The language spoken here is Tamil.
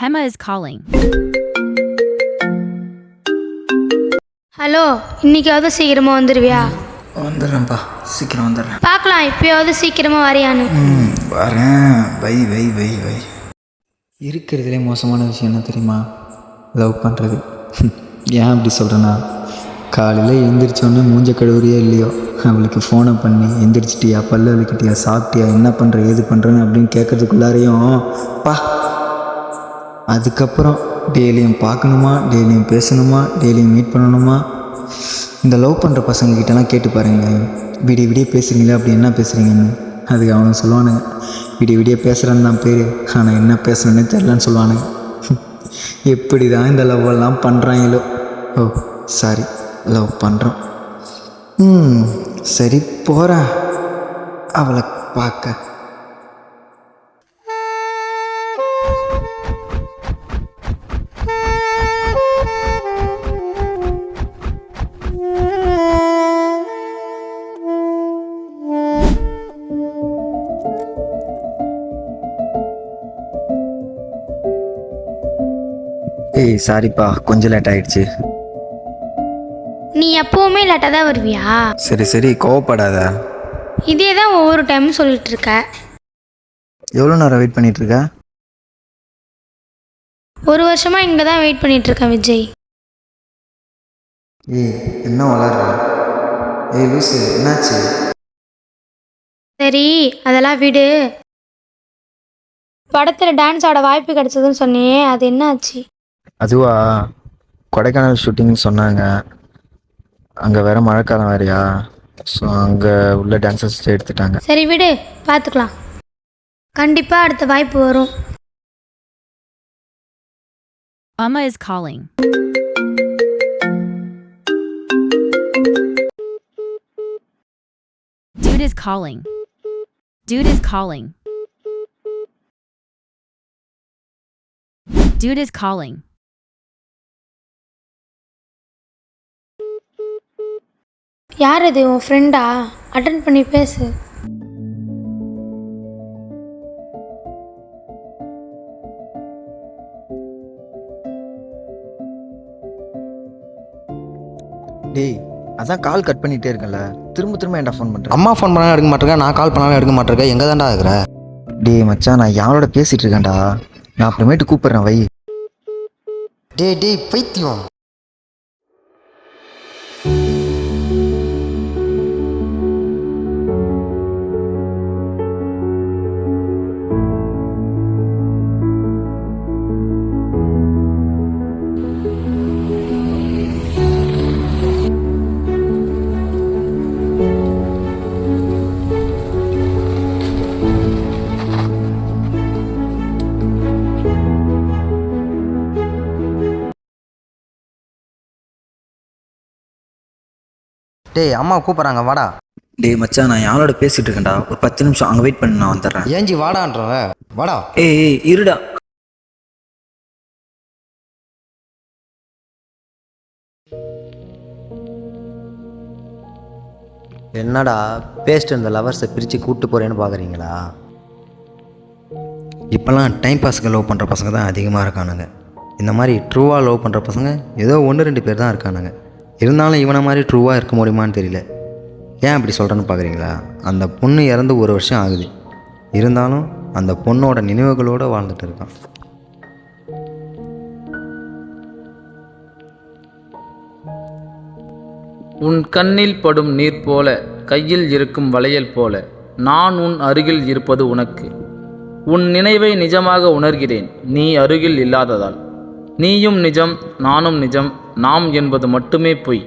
Hema is calling. ஹலோ, இன்னைக்காவது சீக்கிரமா வந்துடுவியா? வந்துடுறேன்ப்பா, சீக்கிரம் வந்துடுறேன். பார்க்கலாம், இப்போயாவது சீக்கிரமா வரையான்னு. வரேன். வை வை வை வை. இருக்கிறதுலே மோசமான விஷயம் என்ன தெரியுமா? லவ் பண்ணுறது. ஏன் அப்படி சொல்கிறேன்னா, காலையில் எழுந்திரிச்சோடனே மூஞ்ச கழுவுறியோ இல்லையோ, அவளுக்கு ஃபோனை பண்ணி எந்திரிச்சிட்டியா, பல்லு விளக்கிட்டியா, சாப்பிட்டியா, என்ன பண்ணுற, ஏது பண்ணுறேன்னு அப்படின்னு கேட்குறதுக்குள்ளாரையும் பா. அதுக்கப்புறம் டெய்லியும் பார்க்கணுமா, டெய்லியும் பேசணுமா, டெய்லியும் மீட் பண்ணணுமா? இந்த லவ் பண்ணுற பசங்கக்கிட்டலாம் கேட்டு பாருங்கள், விடிய விடிய பேசுகிறீங்களா, அப்படி என்ன பேசுகிறீங்கன்னு. அதுக்கு அவனுக்கு சொல்லுவானுங்க, விடிய விடிய பேசுகிறேன்னு தான் பேர், ஆனால் என்ன பேசுகிறேன்னே தெரிலன்னு சொல்லுவானுங்க. எப்படி தான் இந்த லவ்வெல்லாம் பண்ணுறாங்களோ. ஓ சாரி, லவ் பண்ணுறோம். சரி போகிறேன் அவளை பார்க்க. ஏய் சாரிப்பா, கொஞ்சம் லேட் ஆயிடுச்சு. நீ எப்பவுமே லேட்டாக தான் வருவியா? சரி சரி, கோவப்படாத. இதே தான் ஒவ்வொரு டைமும் சொல்லிட்டு இருக்க. எவ்வளோ நேரம் வெயிட் பண்ணிகிட்ருக்க? ஒரு வருஷமா இங்கே தான் வெயிட் பண்ணிட்டு இருக்கேன் விஜய். ஏய் என்ன வளர்ற? ஏய் லூசு, என்னாச்சு? சரி அதெல்லாம் விடு. படத்தில் டான்ஸ் ஆட வாய்ப்பு கிடைச்சதுன்னு சொன்னியே, அது என்ன ஆச்சு? அதுவா, கொடைக்கானல் ஷூட்டிங்னு சொன்னாங்க. அங்கே வேற மழைக்காலம் வேறையா, ஸோ அங்கே உள்ள டான்சர்ஸ் எடுத்துட்டாங்க. சரி விடு, பார்த்துக்கலாம். கண்டிப்பாக அடுத்த வாய்ப்பு வரும். Amma is calling. Dude is calling. Dude is calling. Dude is calling. யார் அது, உன் ஃப்ரெண்டா? அட்டன் பண்ணி பேசு. டேய் அதான் கால் கட் பண்ணிகிட்டே இருக்கல, திரும்ப திரும்ப ஏன்டா ஃபோன் பண்ணுறேன்? அம்மா ஃபோன் பண்ணாலும் எடுக்க மாட்டேங்க, நான் கால் பண்ணாலும் எடுக்க மாட்டேங்க. எங்கே தான்டா இருக்கிற? டேய் மச்சான், நான் யாரோட பேசிகிட்டு இருக்கேன்டா, நான் அப்புறமேட்டு கூப்பிட்றேன், வை. டேய் பைத்தியம். டேய் அம்மா கூப்பிட்றாங்க, வாடா. டேய் மச்சான், நான் யாரோட பேசிகிட்டு இருக்கேன்டா, ஒரு 10 நிமிஷம் அங்கே வெயிட் பண்ணி நான் வந்துடுறேன். ஏஞ்சி வாடான்றவ, வாடா. ஏய் இருடா. என்னடா பேஸ்ட் இந்த லவர்ஸை பிரித்து கூப்பிட்டு போகிறேன்னு பார்க்குறீங்களா? இப்போல்லாம் டைம் பாஸுக்கு லவ் பண்ணுற பசங்க தான் அதிகமாக இருக்கானுங்க. இந்த மாதிரி ட்ரூவாக லவ் பண்ணுற பசங்க ஏதோ 1-2 பேர் தான் இருக்கானுங்க. இருந்தாலும் இவனை மாதிரி ட்ரூவாக இருக்க முடியுமான்னு தெரியல. ஏன் அப்படி சொல்கிறேன்னு பார்க்குறீங்களா? அந்த பொண்ணு இறந்து 1 வருஷம் ஆகுது. இருந்தாலும் அந்த பொண்ணோட நினைவுகளோடு வாழ்ந்துட்டு இருக்கான். உன் கண்ணில் படும் நீர் போல, கையில் இருக்கும் வளையல் போல, நான் உன் அருகில் இருப்பது உனக்கு. உன் நினைவை நிஜமாக உணர்கிறேன், நீ அருகில் இல்லாததால். நீயும் நிஜம், நானும் நிஜம், நாம் என்பது மட்டுமே பொய்.